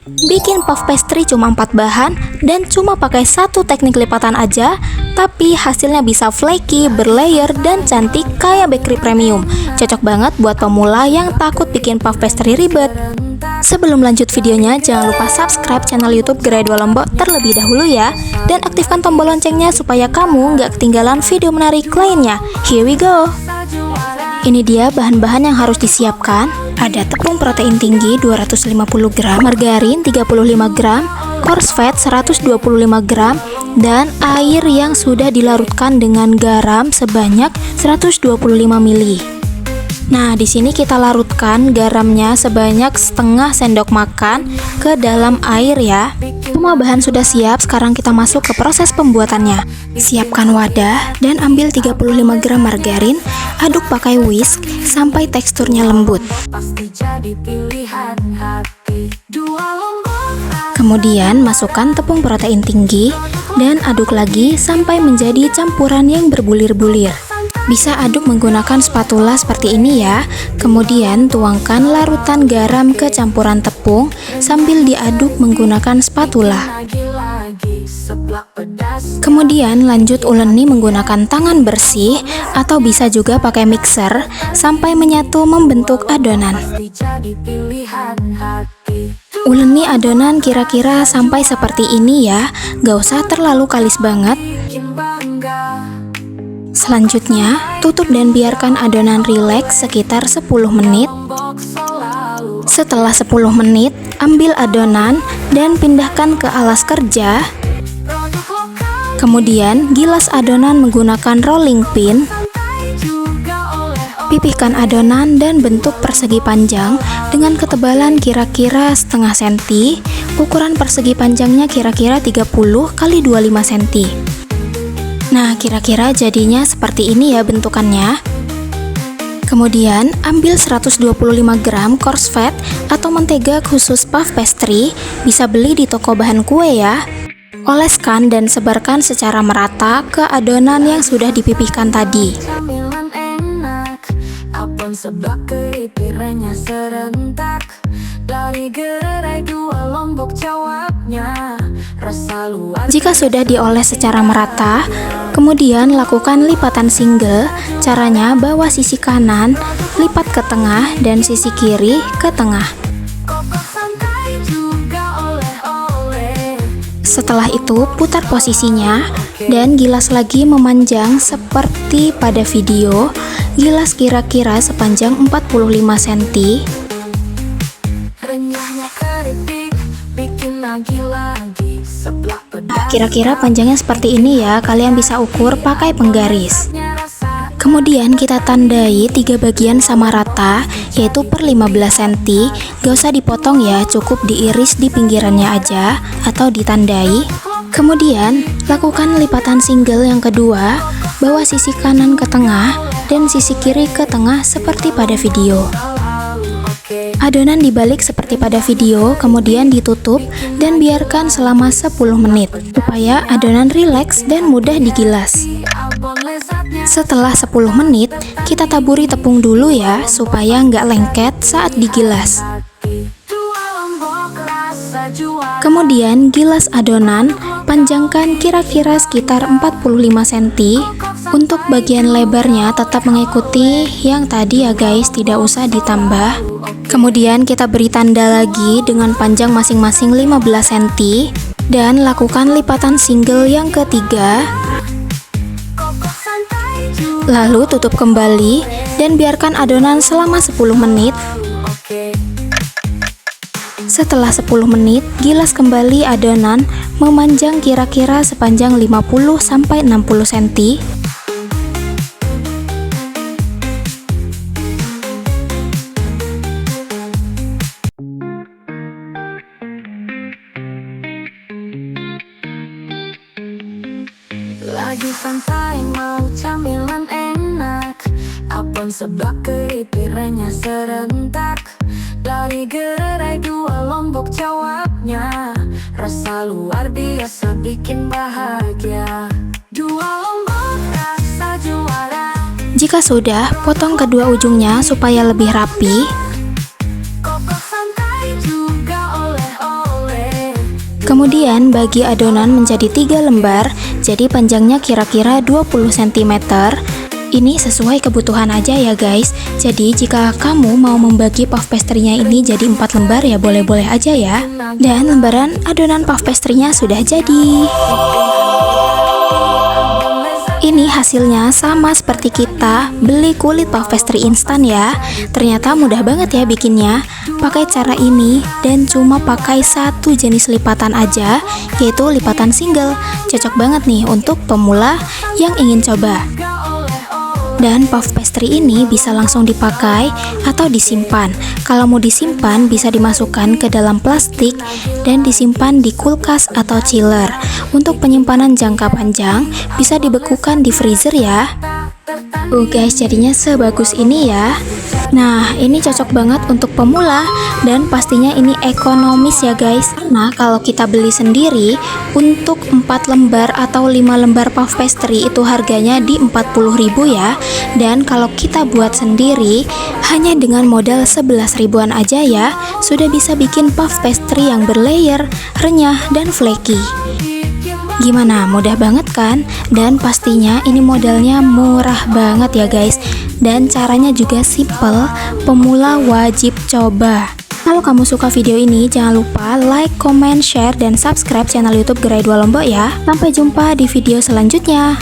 Bikin puff pastry cuma 4 bahan dan cuma pakai satu teknik lipatan aja, tapi hasilnya bisa flaky, berlayer, dan cantik kayak bakery premium. Cocok banget buat pemula yang takut bikin puff pastry ribet. Sebelum lanjut videonya, jangan lupa subscribe channel YouTube Gerai 2 Lombok terlebih dahulu ya, dan aktifkan tombol loncengnya supaya kamu nggak ketinggalan video menarik lainnya. Here we go! Ini dia bahan-bahan yang harus disiapkan. Ada tepung protein tinggi 250 gram, margarin 35 gram, coarse fat 125 gram, dan air yang sudah dilarutkan dengan garam sebanyak 125 ml. Nah, di sini kita larutkan garamnya sebanyak setengah sendok makan ke dalam air ya. Semua bahan sudah siap, sekarang kita masuk ke proses pembuatannya. Siapkan wadah dan ambil 35 gram margarin, aduk pakai whisk sampai teksturnya lembut. Kemudian masukkan tepung protein tinggi dan aduk lagi sampai menjadi campuran yang berbulir-bulir. Bisa aduk menggunakan spatula seperti ini ya. Kemudian tuangkan larutan garam ke campuran tepung sambil diaduk menggunakan spatula. Kemudian lanjut uleni menggunakan tangan bersih atau bisa juga pakai mixer sampai menyatu membentuk adonan. Uleni adonan kira-kira sampai seperti ini ya, gak usah terlalu kalis banget. Selanjutnya, tutup dan biarkan adonan rileks sekitar 10 menit. Setelah 10 menit, ambil adonan dan pindahkan ke alas kerja. Kemudian, gilas adonan menggunakan rolling pin. Pipihkan adonan dan bentuk persegi panjang dengan ketebalan kira-kira setengah senti. Ukuran persegi panjangnya kira-kira 30 x 25 cm. Nah, kira-kira jadinya seperti ini ya bentukannya. Kemudian, ambil 125 gram coarse fat atau mentega khusus puff pastry, bisa beli di toko bahan kue ya. Oleskan dan sebarkan secara merata ke adonan yang sudah dipipihkan tadi. Jika sudah dioles secara merata, kemudian lakukan lipatan single. Caranya bawa sisi kanan, lipat ke tengah, dan sisi kiri ke tengah. Setelah itu, putar posisinya dan gilas lagi memanjang seperti pada video. Gilas kira-kira sepanjang 45 cm. Kira-kira panjangnya seperti ini ya, kalian bisa ukur pakai penggaris. Kemudian kita tandai 3 bagian sama rata, yaitu per 15 cm. Gak usah dipotong ya, cukup diiris di pinggirannya aja atau ditandai. Kemudian lakukan lipatan single yang kedua, bawa sisi kanan ke tengah dan sisi kiri ke tengah seperti pada video. Adonan dibalik seperti pada video, kemudian ditutup dan biarkan selama 10 menit supaya adonan rileks dan mudah digilas. Setelah 10 menit, kita taburi tepung dulu ya supaya nggak lengket saat digilas. Kemudian gilas adonan, panjangkan kira-kira sekitar 45 cm. Untuk bagian lebarnya tetap mengikuti yang tadi ya guys, tidak usah ditambah. Kemudian kita beri tanda lagi dengan panjang masing-masing 15 cm dan lakukan lipatan single yang ketiga. Lalu tutup kembali dan biarkan adonan selama 10 menit. Setelah 10 menit, gilas kembali adonan memanjang kira-kira sepanjang 50-60 cm. Lagi santai mau camilan enak, abang sebelah kiri pirenya serentak. Dari Gerai 2 Lombok jawabnya, rasa luar biasa bikin bahagia. 2 Lombok rasa juara. Jika sudah, potong kedua ujungnya supaya lebih rapi. Kokok santai juga oleh-oleh. Kemudian bagi adonan menjadi 3 lembar, jadi panjangnya kira-kira 20 cm. Ini sesuai kebutuhan aja ya guys. Jadi jika kamu mau membagi puff pastry-nya ini jadi 4 lembar ya boleh-boleh aja ya. Dan lembaran adonan puff pastry-nya sudah jadi. Ini hasilnya sama seperti kita beli kulit puff pastry instan ya. Ternyata mudah banget ya bikinnya. Pakai cara ini dan cuma pakai satu jenis lipatan aja, yaitu lipatan single. Cocok banget nih untuk pemula yang ingin coba. Dan puff pastry ini bisa langsung dipakai atau disimpan. Kalau mau disimpan bisa dimasukkan ke dalam plastik dan disimpan di kulkas atau chiller. Untuk penyimpanan jangka panjang bisa dibekukan di freezer ya. Guys, jadinya sebagus ini ya. Nah, ini cocok banget untuk pemula dan pastinya ini ekonomis ya guys. Nah, kalau kita beli sendiri untuk 4 lembar atau 5 lembar puff pastry itu harganya di 40.000 ya. Dan kalau kita buat sendiri hanya dengan modal 11 ribuan aja ya, sudah bisa bikin puff pastry yang berlayer, renyah dan flaky. Gimana? Mudah banget kan? Dan pastinya ini modalnya murah banget ya guys. Dan caranya juga simple, pemula wajib coba. Kalau kamu suka video ini, jangan lupa like, comment, share, dan subscribe channel YouTube Gerai 2 Lombok ya. Sampai jumpa di video selanjutnya.